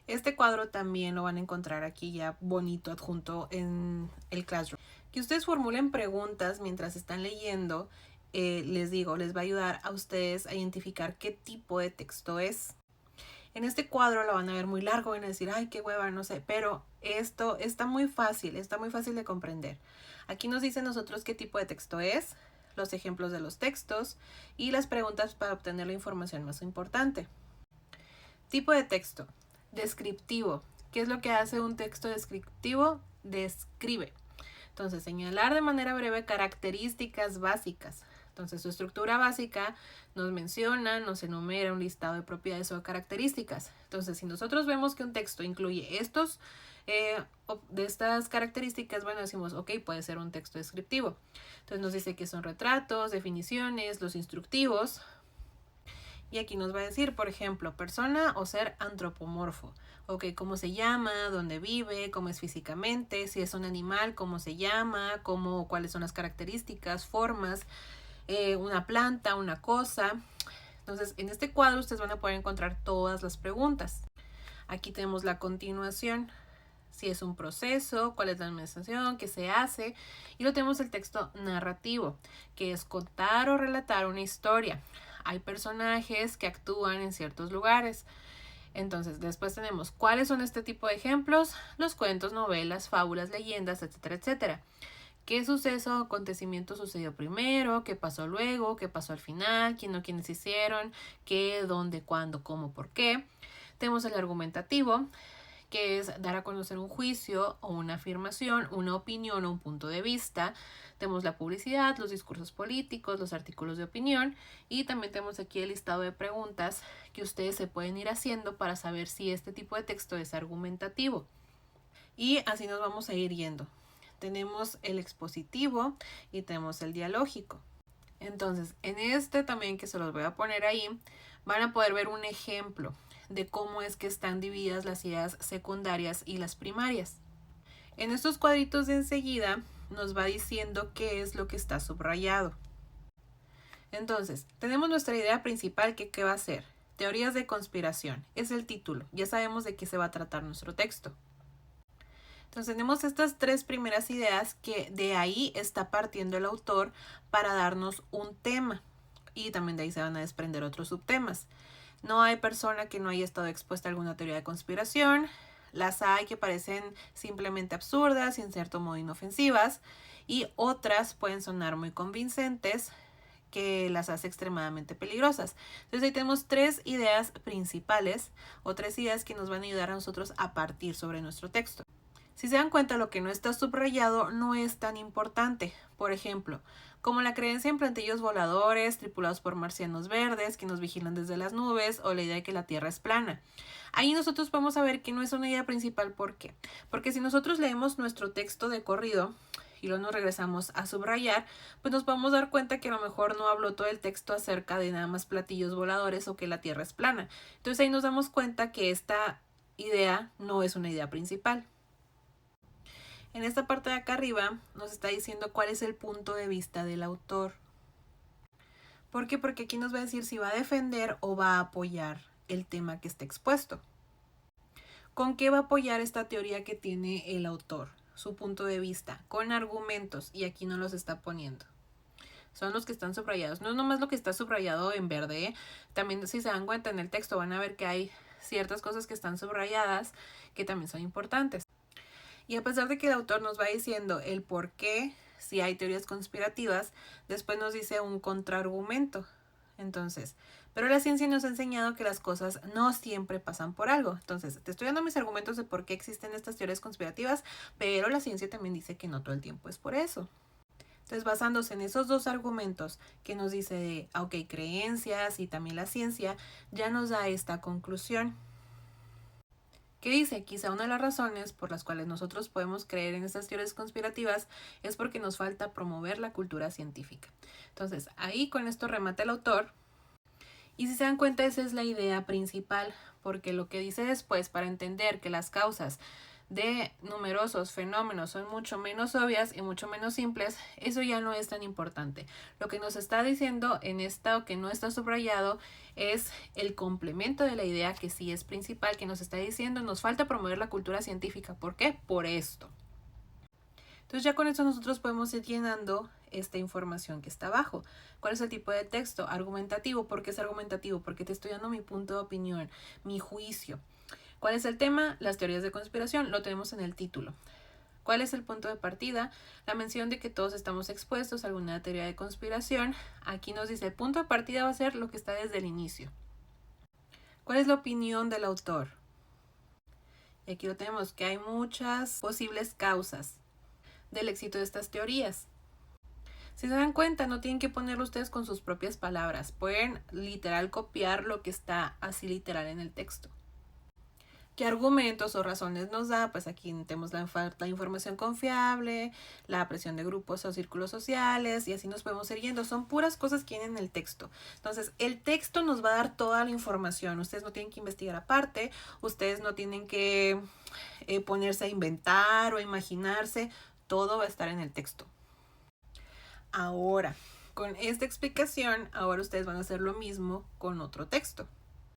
Este cuadro también lo van a encontrar aquí ya bonito adjunto en el Classroom. Que ustedes formulen preguntas mientras están leyendo, les digo, les va a ayudar a ustedes a identificar qué tipo de texto es. En este cuadro lo van a ver muy largo, van a decir, ay, qué hueva, no sé, pero esto está muy fácil de comprender. Aquí nos dice nosotros qué tipo de texto es, los ejemplos de los textos y las preguntas para obtener la información más importante. Tipo de texto, descriptivo. ¿Qué es lo que hace un texto descriptivo? Describe. Entonces, señalar de manera breve características básicas. Entonces, su estructura básica nos menciona, nos enumera un listado de propiedades o características. Entonces, si nosotros vemos que un texto incluye de estas características, bueno, decimos, ok, puede ser un texto descriptivo. Entonces, nos dice que son retratos, definiciones, los instructivos. Y aquí nos va a decir, por ejemplo, persona o ser antropomorfo. Ok, cómo se llama, dónde vive, cómo es físicamente, si es un animal, cómo se llama, cuáles son las características, formas, una planta, una cosa. Entonces, en este cuadro ustedes van a poder encontrar todas las preguntas. Aquí tenemos la continuación, si es un proceso, cuál es la administración, qué se hace. Y lo tenemos el texto narrativo, que es contar o relatar una historia. Hay personajes que actúan en ciertos lugares. Entonces, después tenemos cuáles son este tipo de ejemplos, los cuentos, novelas, fábulas, leyendas, etcétera, etcétera. ¿Qué suceso o acontecimiento sucedió primero? ¿Qué pasó luego? ¿Qué pasó al final? ¿Quién o quiénes hicieron? ¿Qué? ¿Dónde? ¿Cuándo? ¿Cómo? ¿Por qué? Tenemos el argumentativo, que es dar a conocer un juicio o una afirmación, una opinión o un punto de vista. Tenemos la publicidad, los discursos políticos, los artículos de opinión y también tenemos aquí el listado de preguntas que ustedes se pueden ir haciendo para saber si este tipo de texto es argumentativo. Y así nos vamos a ir yendo. Tenemos el expositivo y tenemos el dialógico. Entonces, en este también que se los voy a poner ahí, van a poder ver un ejemplo de cómo es que están divididas las ideas secundarias y las primarias. En estos cuadritos de enseguida nos va diciendo qué es lo que está subrayado. Entonces, tenemos nuestra idea principal que ¿qué va a ser? Teorías de conspiración. Es el título. Ya sabemos de qué se va a tratar nuestro texto. Entonces tenemos estas tres primeras ideas que de ahí está partiendo el autor para darnos un tema y también de ahí se van a desprender otros subtemas. No hay persona que no haya estado expuesta a alguna teoría de conspiración, las hay que parecen simplemente absurdas y en cierto modo inofensivas y otras pueden sonar muy convincentes que las hace extremadamente peligrosas. Entonces ahí tenemos tres ideas principales o tres ideas que nos van a ayudar a nosotros a partir sobre nuestro texto. Si se dan cuenta, lo que no está subrayado no es tan importante. Por ejemplo, como la creencia en platillos voladores tripulados por marcianos verdes que nos vigilan desde las nubes o la idea de que la Tierra es plana. Ahí nosotros podemos saber que no es una idea principal. ¿Por qué? Porque si nosotros leemos nuestro texto de corrido y luego nos regresamos a subrayar, pues nos podemos dar cuenta que a lo mejor no habló todo el texto acerca de nada más platillos voladores o que la Tierra es plana. Entonces ahí nos damos cuenta que esta idea no es una idea principal. En esta parte de acá arriba nos está diciendo cuál es el punto de vista del autor. ¿Por qué? Porque aquí nos va a decir si va a defender o va a apoyar el tema que está expuesto. ¿Con qué va a apoyar esta teoría que tiene el autor? Su punto de vista, con argumentos, y aquí no los está poniendo. Son los que están subrayados. No es nomás lo que está subrayado en verde, ¿eh? También si se dan cuenta en el texto van a ver que hay ciertas cosas que están subrayadas que también son importantes. Y a pesar de que el autor nos va diciendo el por qué, si hay teorías conspirativas, después nos dice un contraargumento. Entonces, pero la ciencia nos ha enseñado que las cosas no siempre pasan por algo. Entonces, te estoy dando mis argumentos de por qué existen estas teorías conspirativas, pero la ciencia también dice que no todo el tiempo es por eso. Entonces, basándose en esos dos argumentos que nos dice, ok, creencias y también la ciencia, ya nos da esta conclusión. ¿Qué dice? Quizá una de las razones por las cuales nosotros podemos creer en estas teorías conspirativas es porque nos falta promover la cultura científica. Entonces, ahí con esto remata el autor. Y si se dan cuenta, esa es la idea principal, porque lo que dice después, para entender que las causas de numerosos fenómenos son mucho menos obvias y mucho menos simples, eso ya no es tan importante. Lo que nos está diciendo en esta o que no está subrayado es el complemento de la idea que sí es principal, que nos está diciendo nos falta promover la cultura científica. ¿Por qué? Por esto. Entonces ya con eso nosotros podemos ir llenando esta información que está abajo. ¿Cuál es el tipo de texto? Argumentativo. ¿Por qué es argumentativo? Porque te estoy dando mi punto de opinión, mi juicio. ¿Cuál es el tema? Las teorías de conspiración. Lo tenemos en el título. ¿Cuál es el punto de partida? La mención de que todos estamos expuestos a alguna teoría de conspiración. Aquí nos dice el punto de partida va a ser lo que está desde el inicio. ¿Cuál es la opinión del autor? Y aquí lo tenemos, que hay muchas posibles causas del éxito de estas teorías. Si se dan cuenta, no tienen que ponerlo ustedes con sus propias palabras. Pueden literal copiar lo que está así literal en el texto. ¿Qué argumentos o razones nos da? Pues aquí tenemos la información confiable, la presión de grupos o círculos sociales y así nos podemos ir yendo. Son puras cosas que vienen en el texto. Entonces, el texto nos va a dar toda la información. Ustedes no tienen que investigar aparte, ustedes no tienen que ponerse a inventar o imaginarse. Todo va a estar en el texto. Ahora, con esta explicación, ahora ustedes van a hacer lo mismo con otro texto.